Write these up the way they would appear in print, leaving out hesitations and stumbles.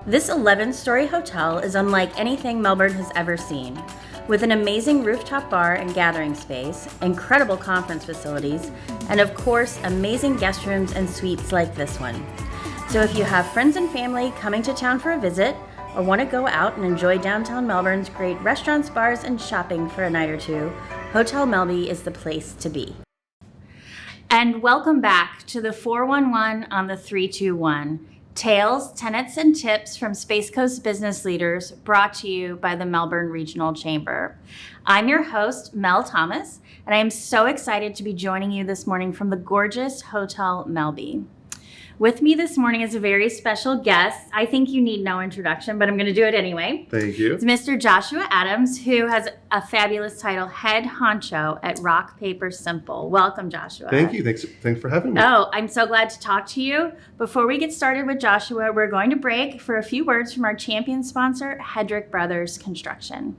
This 11-story hotel is unlike anything Melbourne has ever seen. With an amazing rooftop bar and gathering space, incredible conference facilities, and of course, amazing guest rooms and suites like this one. So if you have friends and family coming to town for a visit, or want to go out and enjoy downtown Melbourne's great restaurants, bars, and shopping for a night or two, Hotel Melby is the place to be. And welcome back to the 411 on the 321. Tales, tenets, and tips from Space Coast business leaders, brought to you by the Melbourne Regional Chamber. I'm your host, Mel Thomas, and I am so excited to be joining you this morning from the gorgeous Hotel Melby. With me this morning is a very special guest. I think you need no introduction, but I'm going to do it anyway. Thank you. It's Mr. Joshua Adams, who has a fabulous title, Head Honcho at Rock, Paper, Simple. Welcome, Joshua. Thank you. Thanks for having me. Oh, I'm so glad to talk to you. Before we get started with Joshua, we're going to break for a few words from our champion sponsor, Hedrick Brothers Construction.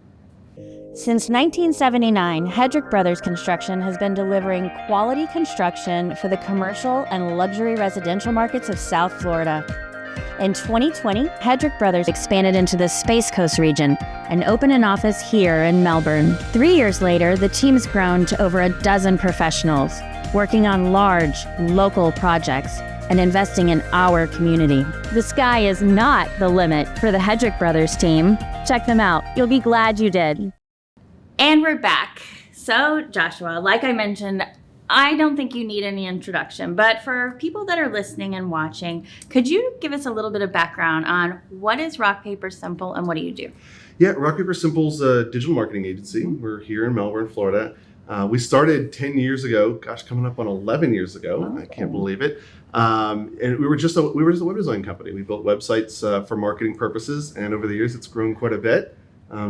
Since 1979, Hedrick Brothers Construction has been delivering quality construction for the commercial and luxury residential markets of South Florida. In 2020, Hedrick Brothers expanded into the Space Coast region and opened an office here in Melbourne. 3 years later, the team has grown to over a dozen professionals, working on large, local projects and investing in our community. The sky is not the limit for the Hedrick Brothers team. Check them out. You'll be glad you did. And we're back. So, Joshua, like I mentioned, I don't think you need any introduction, but for people that are listening and watching, could you give us a little bit of background on what is Rock, Paper, Simple and what do you do? Yeah, Rock, Paper, Simple's a digital marketing agency. We're here in Melbourne, Florida. We started 10 years ago, coming up on 11 years ago. I can't believe it. And we were just a web design company. We built websites for marketing purposes, and over the years, it's grown quite a bit.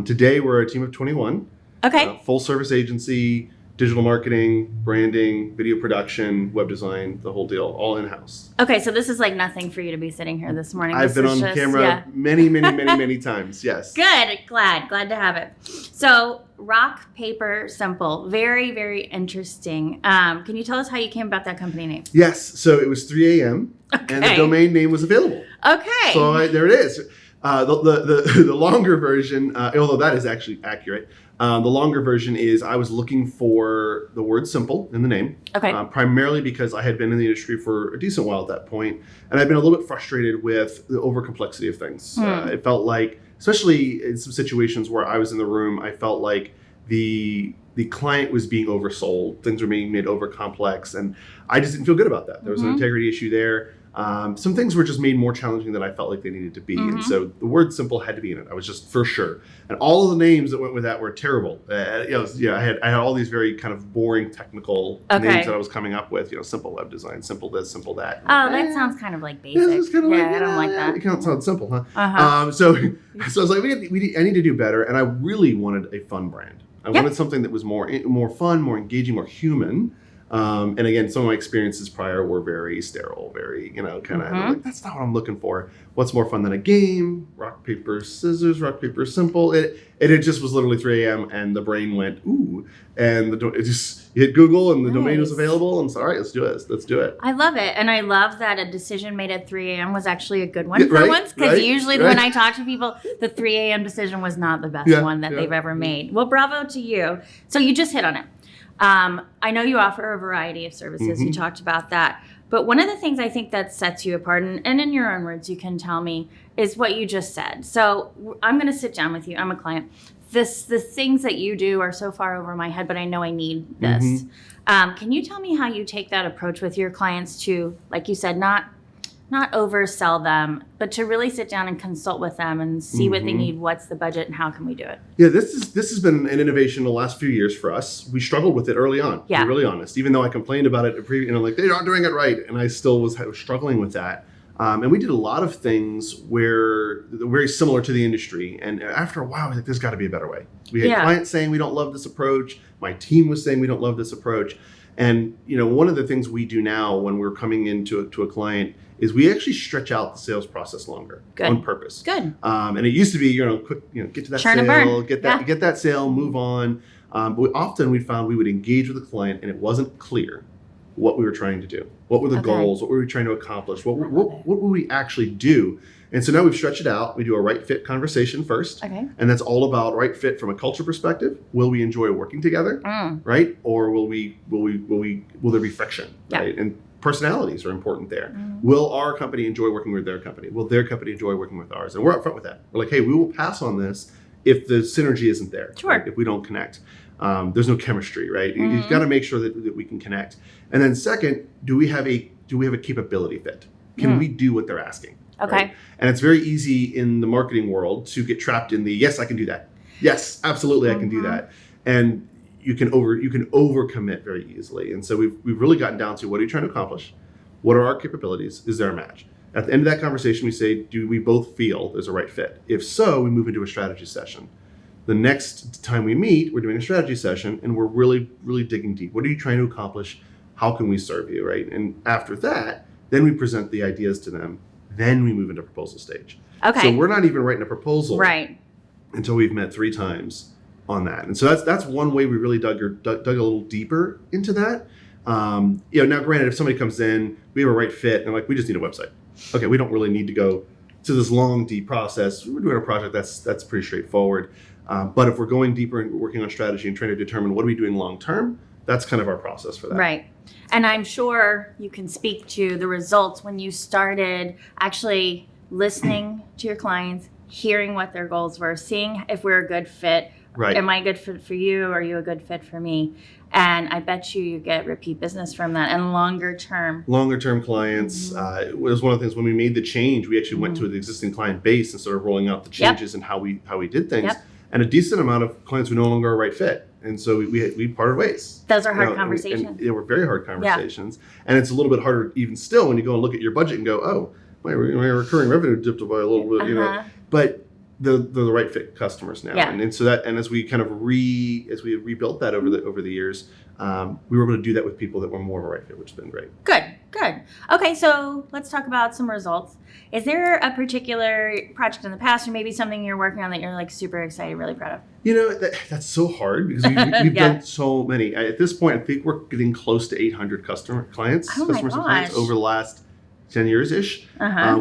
Today, we're a team of 21. Okay. Full service agency, digital marketing, branding, video production, web design, the whole deal, all in-house. Okay, so this is like nothing for you to be sitting here this morning. I've been on camera many times, yes. Good, glad to have it. So, Rock, Paper, Simple, very, very interesting. Can you tell us how you came about that company name? Yes, so it was 3 a.m. and the domain name was available. Okay. So there it is. The longer version, although that is actually accurate, the longer version is I was looking for the word simple in the name. Okay. Primarily because I had been in the industry for a decent while at that point, and I'd been a little bit frustrated with the over complexity of things. It felt like, especially in some situations where I was in the room, I felt like the client was being oversold. Things were being made over complex, and I just didn't feel good about that. There was an integrity issue there. Some things were just made more challenging than I felt like they needed to be. And so the word simple had to be in it. I was just for sure. And all of the names that went with that were terrible. I had all these very kind of boring technical names that I was coming up with, simple web design, simple this, simple that. Oh, that sounds kind of like basic. I don't like that. It kind of sounds simple, huh? So I was like, I need to do better. And I really wanted a fun brand. I wanted something that was more fun, more engaging, more human. And again, some of my experiences prior were very sterile, very, kind of, like, that's not what I'm looking for. What's more fun than a game? Rock, paper, scissors, rock, paper, simple. It just was literally 3 a.m. and the brain went, ooh, and you hit Google and the domain was available. And so, all right, let's do it. I love it. And I love that a decision made at 3 a.m. was actually a good one for once. Because usually when I talk to people, the 3 a.m. decision was not the best one that they've ever made. Well, bravo to you. So you just hit on it. I know you offer a variety of services. You talked about that. But one of the things I think that sets you apart, and in your own words, you can tell me, is what you just said. So I'm going to sit down with you. I'm a client. The things that you do are so far over my head, but I know I need this. Can you tell me how you take that approach with your clients to, like you said, not oversell them, but to really sit down and consult with them and see what they need, what's the budget, and how can we do it? Yeah, this has been an innovation the last few years for us. We struggled with it early on, to be really honest. Even though I complained about it, like, they're not doing it right, and I still was struggling with that. And we did a lot of things where they're very similar to the industry. And after a while, I was like, there's got to be a better way. We had clients saying we don't love this approach. My team was saying we don't love this approach. And one of the things we do now when we're coming into a client is we actually stretch out the sales process longer on purpose. Good. And it used to be, quick, get to that sale, get that sale, move on. But often we found we would engage with the client and it wasn't clear what we were trying to do. What were the goals? What were we trying to accomplish? What would we actually do? And so now we've stretched it out. We do a right fit conversation first. Okay. And that's all about right fit from a culture perspective. Will we enjoy working together? Right? Or will there be friction? Yeah. Right? And personalities are important there. Will our company enjoy working with their company? Will their company enjoy working with ours? And we're upfront with that. We're like, hey, we will pass on this if the synergy isn't there. Sure. Right? If we don't connect. There's no chemistry, right? You've got to make sure that we can connect. And then second, do we have a capability fit? Can we do what they're asking? Okay. Right? And it's very easy in the marketing world to get trapped in the, yes, I can do that. Yes, absolutely, I can do that. And you can overcommit very easily. And so we've really gotten down to, what are you trying to accomplish? What are our capabilities? Is there a match? At the end of that conversation, we say, do we both feel there's a right fit? If so, we move into a strategy session. The next time we meet, we're doing a strategy session, and we're really, really digging deep. What are you trying to accomplish? How can we serve you, right? And after that, then we present the ideas to them. Then we move into proposal stage. Okay. So we're not even writing a proposal Right. until we've met 3 times on that. And so that's one way we really dug a little deeper into that. Now granted, if somebody comes in, we have a right fit, and they're like, we just need a website. Okay, we don't really need to go to this long, deep process. We're doing a project that's pretty straightforward. But if we're going deeper and working on strategy and trying to determine what are we doing long term, that's kind of our process for that. Right. And I'm sure you can speak to the results when you started actually listening to your clients, hearing what their goals were, seeing if we're a good fit. Right. Am I a good fit for you? Are you a good fit for me? And I bet you get repeat business from that and longer term. Longer term clients. It was one of the things when we made the change, we actually went to the existing client base and started rolling out the changes and how we did things. Yep. And a decent amount of clients were no longer a right fit. And so we parted ways. Those are hard conversations. And they were very hard conversations. And it's a little bit harder even still when you go and look at your budget and go, oh, my recurring revenue dipped by a little bit, But the right fit customers now. Yeah. And so that, and as we kind of rebuilt that over the years, we were able to do that with people that were more of a right fit, which has been great. Good. Okay, so let's talk about some results. Is there a particular project in the past or maybe something you're working on that you're like super excited, really proud of? That's so hard because we've done so many. At this point, I think we're getting close to 800 customers and clients over the last 10 years-ish,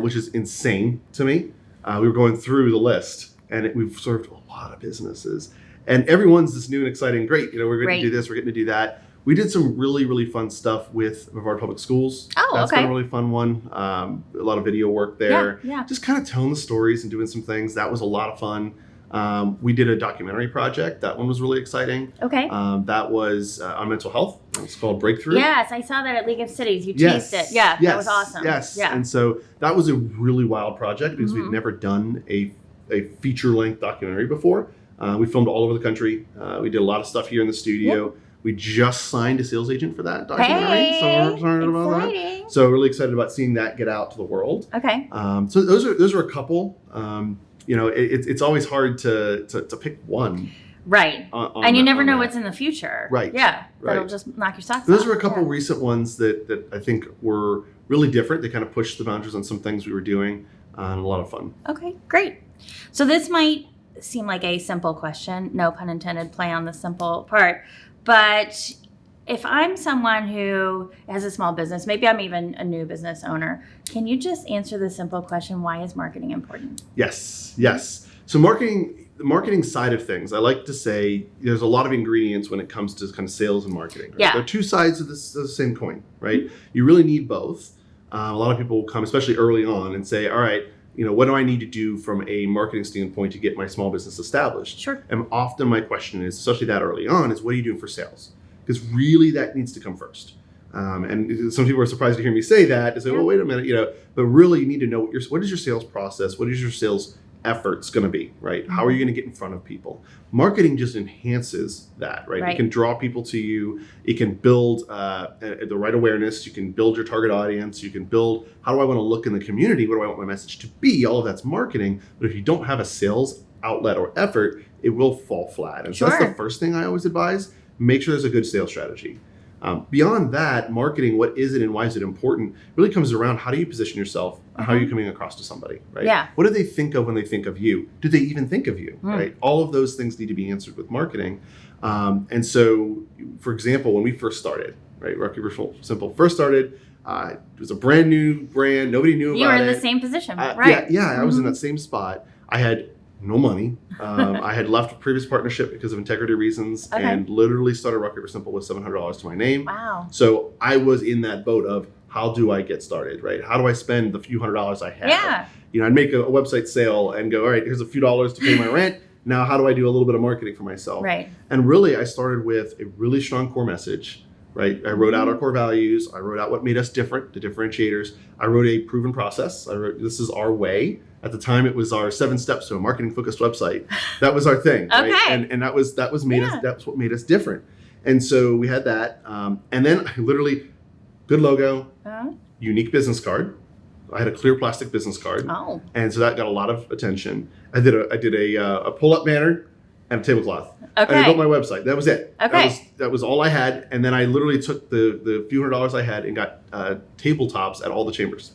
which is insane to me. We were going through the list, and we've served a lot of businesses. And everyone's this new and exciting, great, we're going to do this, we're getting to do that. We did some really, really fun stuff with Brevard Public Schools. That's been a really fun one. A lot of video work there. Yeah. Just kind of telling the stories and doing some things. That was a lot of fun. We did a documentary project. That one was really exciting. Okay. That was on mental health. It's called Breakthrough. Yes, I saw that at League of Cities. You teased it. Yeah, that was awesome. Yes. Yeah. And so that was a really wild project because we'd never done a feature-length documentary before. We filmed all over the country. We did a lot of stuff here in the studio. Yep. We just signed a sales agent for that documentary, so we're excited about that. So really excited about seeing that get out to the world. Okay. So those are a couple. It's always hard to pick one. Right. And you never know what's in the future. Right. Yeah. That'll just knock your socks off. Those were a couple recent ones that I think were really different. They kind of pushed the boundaries on some things we were doing, and a lot of fun. Okay, great. So this might seem like a simple question. No pun intended, play on the simple part. But if I'm someone who has a small business, maybe I'm even a new business owner, can you just answer the simple question, why is marketing important? Yes. So the marketing side of things, I like to say there's a lot of ingredients when it comes to kind of sales and marketing. Right? Yeah. There are two sides of the same coin, right? You really need both. A lot of people will come, especially early on, and say, all right, what do I need to do from a marketing standpoint to get my small business established? Sure. And often my question is, especially that early on, is what are you doing for sales? Because really that needs to come first. And some people are surprised to hear me say that. They say, well, wait a minute, but really you need to know what is your sales process? What is your sales efforts going to be, right? Mm-hmm. How are you going to get in front of people? Marketing just enhances that, right? It can draw people to you. It can build the right awareness. You can build your target audience. You can build, how do I want to look in the community? What do I want my message to be? All of that's marketing. But if you don't have a sales outlet or effort, it will fall flat. And so that's the first thing I always advise. Make sure there's a good sales strategy. Beyond that, marketing, what is it and why is it important, really comes around how do you position yourself, how are you coming across to somebody, right? Yeah. What do they think of when they think of you? Do they even think of you, right? All of those things need to be answered with marketing. And so, for example, when we first started, right? Rock Paper Simple first started. It was a brand new brand. Nobody knew about it. You were in the same position, right? Yeah, I was in that same spot. I had no money. I had left a previous partnership because of integrity reasons, and literally started Rock Paper Simple with $700 to my name. Wow. So I was in that boat of, how do I get started, right? How do I spend the few $100s I have? Yeah. I'd make a website sale and go, all right, here's a few dollars to pay my rent. Now, how do I do a little bit of marketing for myself? Right. And really, I started with a really strong core message, right? I wrote out our core values. I wrote out what made us different, the differentiators. I wrote a proven process. I wrote, this is our way. At the time, it was our 7 steps to a marketing-focused website. That was our thing, right? And that was that's what made us different. And so we had that. And then I literally, good logo, unique business card. I had a clear plastic business card. Oh. And so that got a lot of attention. I did a pull-up banner and a tablecloth. Okay. And I built my website. That was it. Okay. That was all I had. And then I literally took the few $100s I had and got tabletops at all the chambers.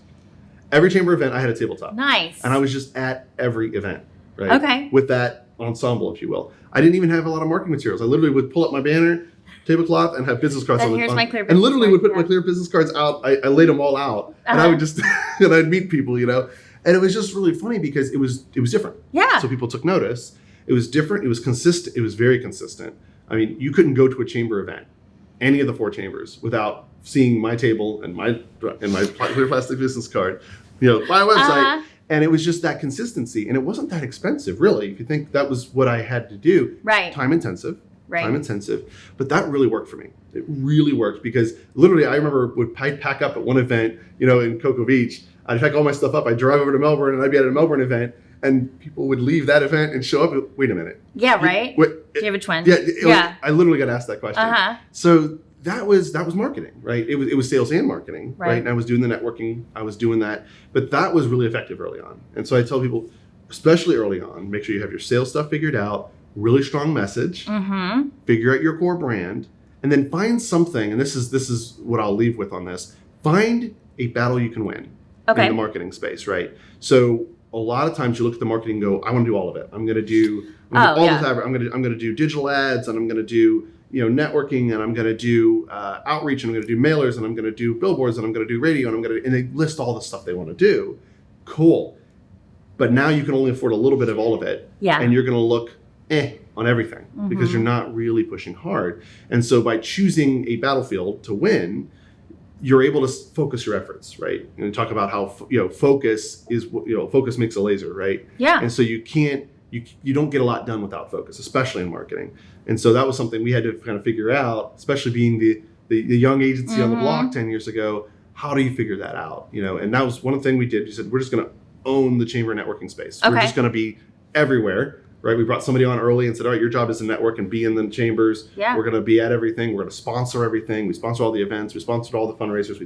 Every chamber event, I had a tabletop. Nice. And I was just at every event, right? Okay. With that ensemble, if you will. I didn't even have a lot of marketing materials. I literally would pull up my banner, tablecloth, and have business cards And on here's my clear and literally business would put card, my clear business cards out. I laid them all out, and I would just and I'd meet people, and it was just really funny because it was different. Yeah. So people took notice. It was different. It was consistent. It was very consistent. I mean, you couldn't go to a chamber event, any of the 4 chambers, without seeing my table and my clear plastic business card, my website. And it was just that consistency, and it wasn't that expensive, really. If you think that was what I had to do, right? Time intensive. Right. But that really worked for me. It really worked because literally I remember would pack up at one event, in Cocoa Beach. I'd pack all my stuff up. I'd drive over to Melbourne and I'd be at a Melbourne event and people would leave that event and show up. Wait a minute. Yeah, right. Do you have a twin? Yeah. I literally got asked that question. So that was marketing, right? It was sales and marketing, right? And I was doing the networking. I was doing that, but that was really effective early on. And so I tell people, especially early on, make sure you have your sales stuff figured out. Really strong message, figure out your core brand, and then find something, and this is what I'll leave with on this, find a battle you can win in the marketing space, right? So a lot of times you look at the marketing and go, I want to do all of it. I'm going to do I'm going to do digital ads, and I'm going to do networking, and I'm going to do outreach, and I'm going to do mailers, and I'm going to do billboards, and I'm going to do radio, and they list all the stuff they want to do. Cool. But now you can only afford a little bit of all of it, and you're going to look on everything because you're not really pushing hard. And so by choosing a battlefield to win, you're able to focus your efforts, right? And talk about how focus is focus makes a laser, right? Yeah. And so you don't get a lot done without focus, especially in marketing. And so that was something we had to kind of figure out, especially being the young agency on the block 10 years ago. How do you figure that out? And that was one of the things we did. We said, we're just going to own the chamber networking space. We're just going to be everywhere. Right, we brought somebody on early and said, all right, your job is to network and be in the chambers. Yeah. We're going to be at everything. We're going to sponsor everything. We sponsor all the events. We sponsored all the fundraisers.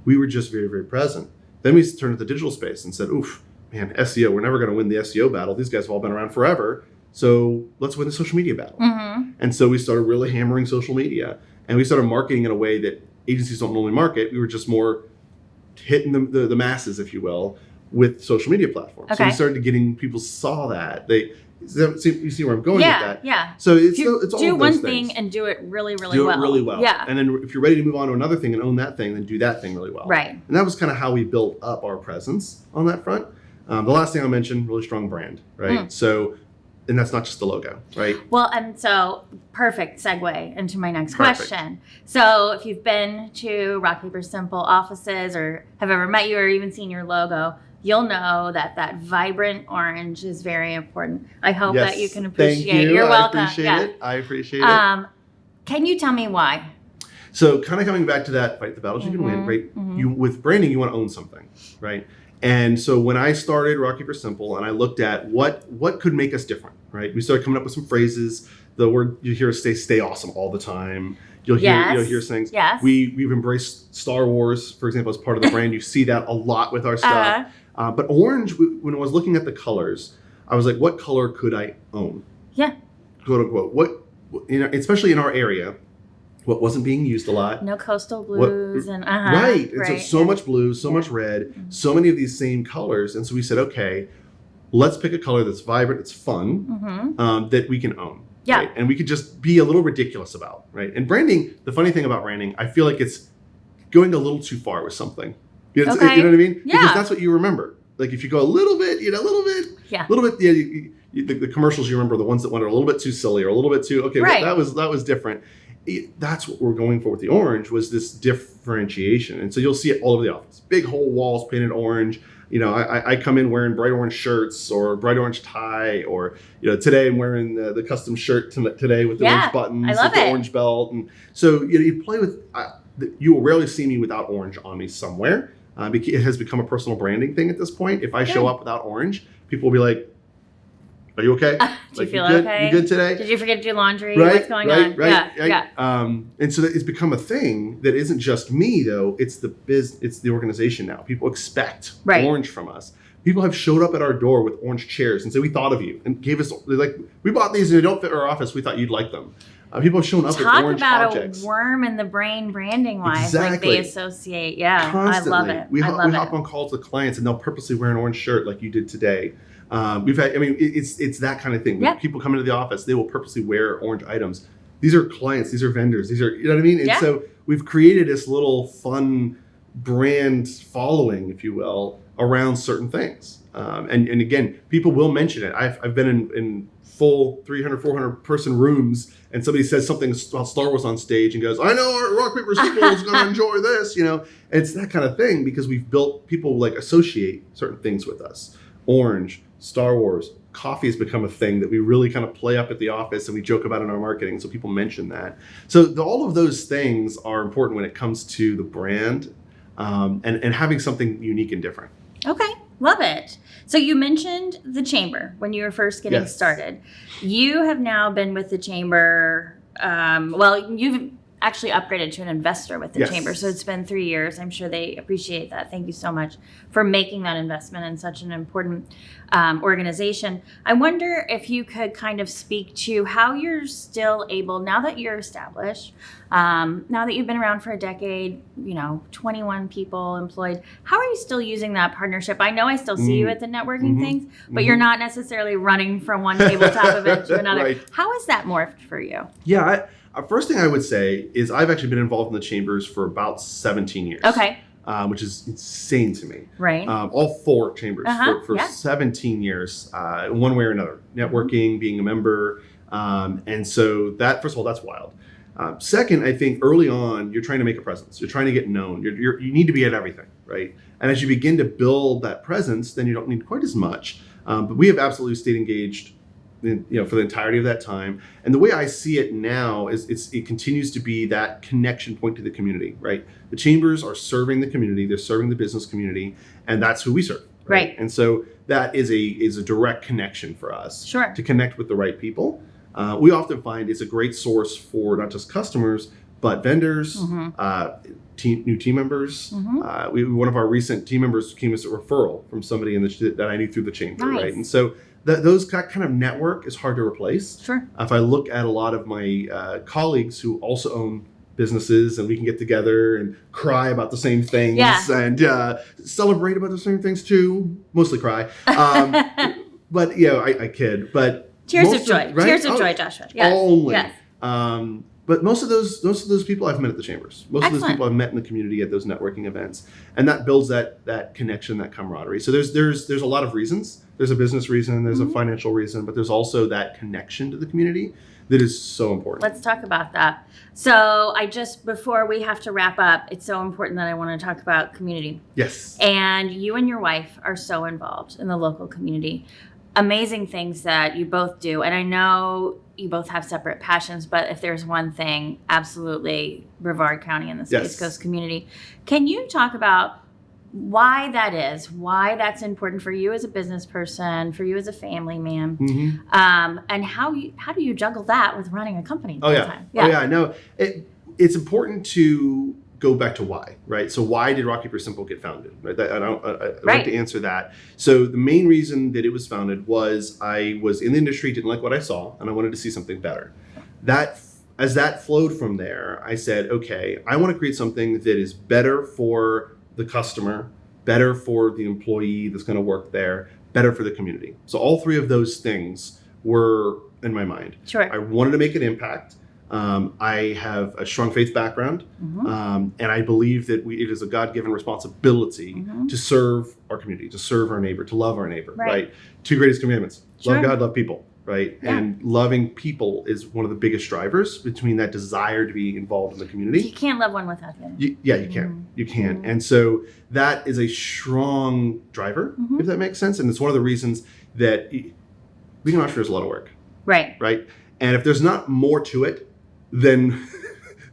We were just very, very present. Then we turned to the digital space and said, oof, man, SEO, we're never going to win the SEO battle. These guys have all been around forever. So let's win the social media battle. And so we started really hammering social media. And we started marketing in a way that agencies don't normally market. We were just more hitting the masses, if you will, with social media platforms. So we started getting, people saw that. You see where I'm going with that? Yeah. So it's all do of one those thing things. and do it really, really do well. Do it really well. Yeah. And then if you're ready to move on to another thing and own that thing, then do that thing really well. Right. And that was kind of how we built up our presence on that front. The last thing I'll mention, really strong brand, right? So, and that's not just the logo, right? Well, and so perfect segue into my next question. So if you've been to Rock Paper Simple offices or have ever met you or even seen your logo, you'll know that vibrant orange is very important. I hope that you can appreciate it. Thank you. You're welcome. I appreciate it. Can you tell me why? So kind of coming back to that, fight the battles you can win, right? With branding, you want to own something, right? And so when I started Rock Paper Simple and I looked at what could make us different, right? We started coming up with some phrases. The word you hear us stay awesome all the time. You'll hear things. Yes. We've embraced Star Wars, for example, as part of the brand. You see that a lot with our stuff. But orange, when I was looking at the colors, I was like, what color could I own? Yeah. Quote unquote. What especially in our area, what wasn't being used a lot. No coastal blues and right. And so much blue, so much red, so many of these same colors. And so we said, okay, let's pick a color that's vibrant, it's fun, that we can own. Yeah. Right? And we could just be a little ridiculous about, right? And branding, the funny thing about branding, I feel like it's going a little too far with something. You know, Okay. you know what I mean? Yeah. Because that's what you remember. Like if you go a little bit, the commercials you remember, the ones that went a little bit too silly or a little bit too, okay, right. that was different. That's what we're going for with the orange, was this differentiation. And so you'll see it all over the office. Big whole walls painted orange. You know, I come in wearing bright orange shirts or bright orange tie, or, you know, today I'm wearing the custom shirt today with the orange buttons, I love with the orange belt. And so you play with, you will rarely see me without orange on me somewhere. It has become a personal branding thing at this point. If I show up without orange, people will be like, "Are you okay? Do you feel okay? You good today? Did you forget to do laundry? Right, What's going on?" Right. Yeah. And so it's become a thing that isn't just me, though. It's the organization now. People expect orange from us. People have showed up at our door with orange chairs and said, "We thought of you," and gave us, like, "We bought these and they don't fit our office. We thought you'd like them." People have shown up with orange objects. Talk about a worm in the brain branding wise. Exactly. Like they associate. Yeah. Constantly. I love it. We hop on calls with clients and they'll purposely wear an orange shirt like you did today. It's that kind of thing. When people come into the office, they will purposely wear orange items. These are clients, these are vendors, these are, you know what I mean? And so we've created this little fun brand following, if you will, around certain things. And again, people will mention it. I've been in full 300, 400 person rooms and somebody says something about Star Wars on stage and goes, "I know our rock, paper, scissors is going to enjoy this," you know? And it's that kind of thing because we've built, people like associate certain things with us. Orange, Star Wars, coffee has become a thing that we really kind of play up at the office and we joke about in our marketing. So people mention that. So all of those things are important when it comes to the brand and having something unique and different. Okay. Love it. So you mentioned the chamber when you were first getting started. You have now been with the chamber. You've actually upgraded to an investor with the chamber. So it's been 3 years. I'm sure they appreciate that. Thank you so much for making that investment in such an important organization. I wonder if you could kind of speak to how you're still able, now that you're established, now that you've been around for a decade, 21 people employed, how are you still using that partnership? I know I still see you at the networking things, but you're not necessarily running from one tabletop event to another. Right. How has that morphed for you? Yeah, first thing I would say is I've actually been involved in the chambers for about 17 years. Okay. Which is insane to me. Right. All 4 chambers for 17 years, one way or another. Networking, being a member. And so that, first of all, that's wild. Second, I think early on, you're trying to make a presence. You're trying to get known. You need to be at everything, right? And as you begin to build that presence, then you don't need quite as much. But we have absolutely stayed engaged for the entirety of that time. And the way I see it now is it continues to be that connection point to the community, right? The chambers are serving the community, they're serving the business community, and that's who we serve. Right. And so that is a direct connection for us to connect with the right people. We often find it's a great source for not just customers, but vendors, new team members. One of our recent team members came as a referral from somebody that I knew through the chamber, right? And so those kind of network is hard to replace. Sure. If I look at a lot of my colleagues who also own businesses, and we can get together and cry about the same things and celebrate about the same things too. Mostly cry. But I kid. But tears of joy. Right? Tears of joy, Joshua. Yes. Only. Yes. But most of those people I've met at the chambers. Most of those people I've met in the community at those networking events, and that builds that connection, that camaraderie. So there's a lot of reasons. There's a business reason, there's a financial reason, but there's also that connection to the community that is so important. Let's talk about that. So before we have to wrap up, it's so important that I want to talk about community. Yes. And you and your wife are so involved in the local community. Amazing things that you both do. And I know you both have separate passions, but if there's one thing, absolutely Brevard County and the Space Coast community. Can you talk about why that is, why that's important for you as a business person, for you as a family man, and how do you juggle that with running a company all the time? No, it's important to go back to why, right? So why did Rock Paper Simple get founded? Right? I'd like to answer that. So the main reason that it was founded was I was in the industry, didn't like what I saw, and I wanted to see something better. As that flowed from there, I said, okay, I want to create something that is better for the customer, better for the employee that's going to work there, better for the community. So all 3 of those things were in my mind. Sure. I wanted to make an impact. I have a strong faith background, and I believe that it is a God-given responsibility to serve our community, to serve our neighbor, to love our neighbor, right? 2 greatest commandments: love God, love people, right? Yeah. And loving people is one of the biggest drivers between that desire to be involved in the community. You can't love one without the other. You can. You can. And so that is a strong driver, if that makes sense. And it's one of the reasons that being an entrepreneur is a lot of work. Right. Right. And if there's not more to it than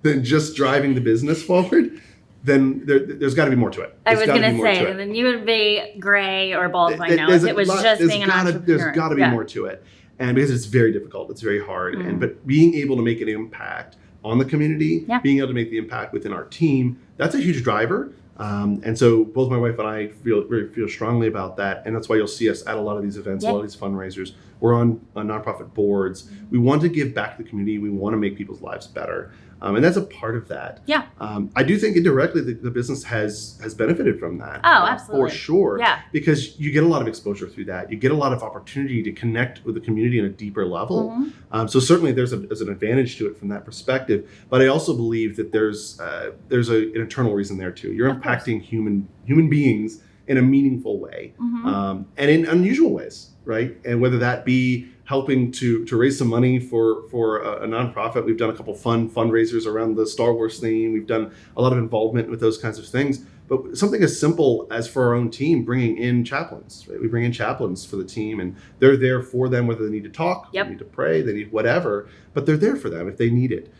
just driving the business forward, then there's got to be more to it. I was going to say, then you would be gray or bald by now if it was just being an entrepreneur. There's got to be more to it. And because it's very difficult, it's very hard. But being able to make an impact on the community, being able to make the impact within our team, that's a huge driver. And so both my wife and I feel strongly about that. And that's why you'll see us at a lot of these events, a lot of these fundraisers. We're on nonprofit boards. We want to give back to the community. We want to make people's lives better. And that's a part of that. Yeah. I do think indirectly the business has benefited from that. Oh, absolutely. For sure. Yeah. Because you get a lot of exposure through that. You get a lot of opportunity to connect with the community on a deeper level. So certainly there's an advantage to it from that perspective. But I also believe that there's an internal reason there too. You're impacting human beings in a meaningful way, and in unusual ways, right? And whether that be helping to raise some money for a nonprofit. We've done a couple fun fundraisers around the Star Wars theme. We've done a lot of involvement with those kinds of things. But something as simple as for our own team, bringing in chaplains, right? We bring in chaplains for the team, and they're there for them, whether they need to talk, they need to pray, they need whatever, but they're there for them if they need it.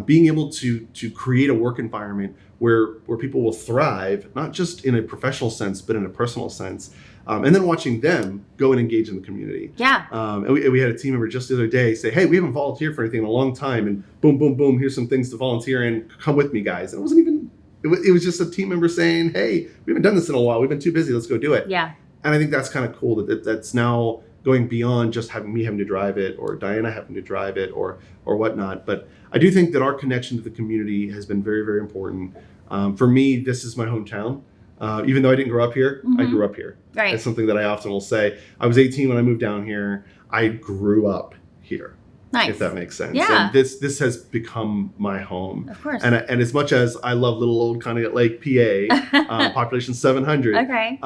Being able to create a work environment where people will thrive, not just in a professional sense, but in a personal sense. And then watching them go and engage in the community. Yeah. And we had a team member just the other day say, hey, we haven't volunteered for anything in a long time. And boom, boom, boom, here's some things to volunteer in. Come with me, guys. And it wasn't even, it was just a team member saying, hey, we haven't done this in a while. We've been too busy. Let's go do it. Yeah. And I think that's kind of cool that's now going beyond just having to drive it or Diana having to drive it or whatnot. But I do think that our connection to the community has been very, very important. For me, this is my hometown. Even though I didn't grow up here, I grew up here. Right. It's something that I often will say. I was 18 when I moved down here. I grew up here. Nice. If that makes sense. Yeah. And this has become my home. Of course. And as much as I love little old Conneaut Lake, PA, population 700. Okay.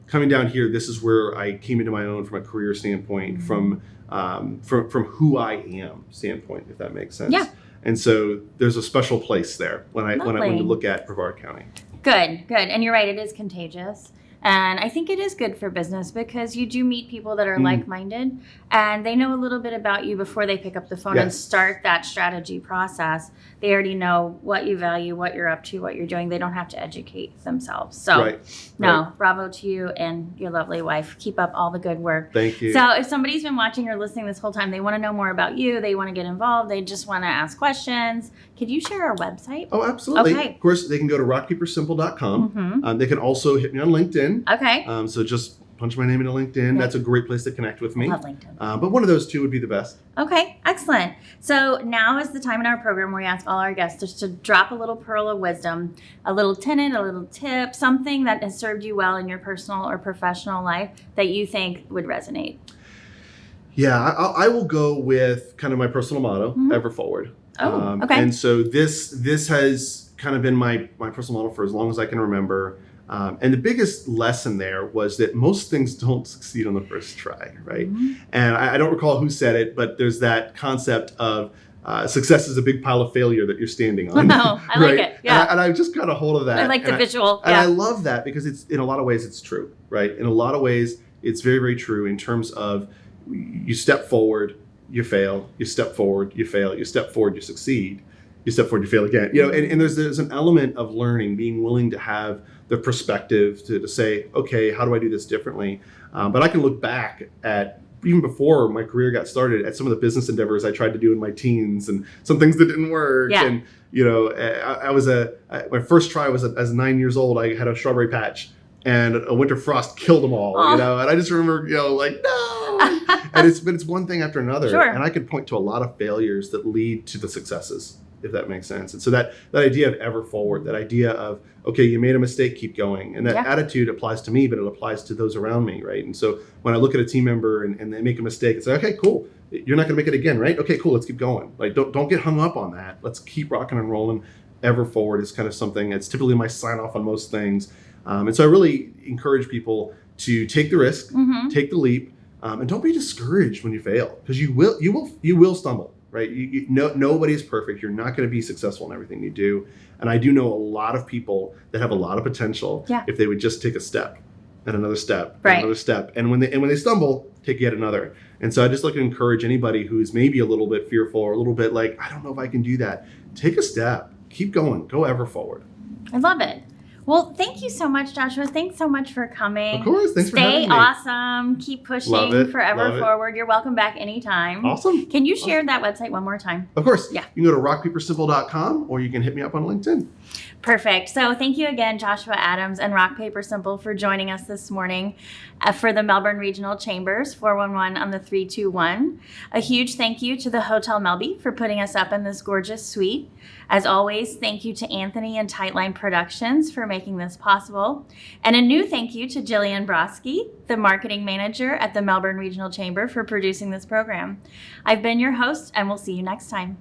Coming down here, this is where I came into my own from a career standpoint, from who I am standpoint, if that makes sense. Yeah. And so there's a special place there when you look at Brevard County. Good. And you're right, it is contagious. And I think it is good for business because you do meet people that are like-minded and they know a little bit about you before they pick up the phone and start that strategy process. They already know what you value, what you're up to, what you're doing. They don't have to educate themselves. So bravo to you and your lovely wife. Keep up all the good work. Thank you. So if somebody's been watching or listening this whole time, they want to know more about you, they want to get involved, they just want to ask questions, could you share our website? Oh, absolutely. Okay. Of course, they can go to rockkeepersimple.com. They can also hit me on LinkedIn. Okay. So just punch my name into LinkedIn. Okay. That's a great place to connect with me. I love LinkedIn. But one of those two would be the best. Okay, excellent. So now is the time in our program where we ask all our guests just to drop a little pearl of wisdom, a little tenet, a little tip, something that has served you well in your personal or professional life that you think would resonate. Yeah, I will go with kind of my personal motto, ever forward. Oh, okay. And so this has kind of been my personal motto for as long as I can remember. And the biggest lesson there was that most things don't succeed on the first try, right? And I don't recall who said it, but there's that concept of success is a big pile of failure that you're standing on. No, I like it. Yeah. And I just got a hold of that. I like the visual. And I love that because it's in a lot of ways it's true, right? In a lot of ways it's very, very true in terms of you step forward, you fail, you step forward, you fail, you step forward, you succeed, you step forward, you fail again. You know, and there's an element of learning, being willing to have the perspective to say, okay, how do I do this differently? But I can look back at, even before my career got started, at some of the business endeavors I tried to do in my teens and some things that didn't work. Yeah. And, you know, my first try was as 9 years old, I had a strawberry patch and a winter frost killed them all, you know, and I just remember, you know, like, no. And it's one thing after another. Sure. And I could point to a lot of failures that lead to the successes, if that makes sense. And so that idea of ever forward, that idea of, okay, you made a mistake, keep going. And that attitude applies to me, but it applies to those around me, right? And so when I look at a team member and they make a mistake, it's like, okay, cool. you're not going to make it again, right? Okay, cool. Let's keep going. Like, don't get hung up on that. Let's keep rocking and rolling. Ever forward is kind of something that's typically my sign off on most things. And so I really encourage people to take the risk, take the leap, and don't be discouraged when you fail, because you will stumble, right? Nobody's perfect. You're not going to be successful in everything you do. And I do know a lot of people that have a lot of potential if they would just take a step and another step, and another step. And when they stumble, take yet another. And so I just like to encourage anybody who's maybe a little bit fearful or a little bit like, I don't know if I can do that. Take a step, keep going, go ever forward. I love it. Well, thank you so much, Joshua. Thanks so much for coming. Of course. Thanks for having me. Stay awesome. Keep pushing forever forward. You're welcome back anytime. Awesome. Can you share that website one more time? Of course. Yeah. You can go to rockpapersimple.com, or you can hit me up on LinkedIn. Perfect. So thank you again, Joshua Adams and Rock Paper Simple, for joining us this morning for the Melbourne Regional Chambers, 411 on the 321. A huge thank you to the Hotel Melby for putting us up in this gorgeous suite. As always, thank you to Anthony and Tightline Productions for making this possible. And a new thank you to Jillian Broski, the marketing manager at the Melbourne Regional Chamber, for producing this program. I've been your host, and we'll see you next time.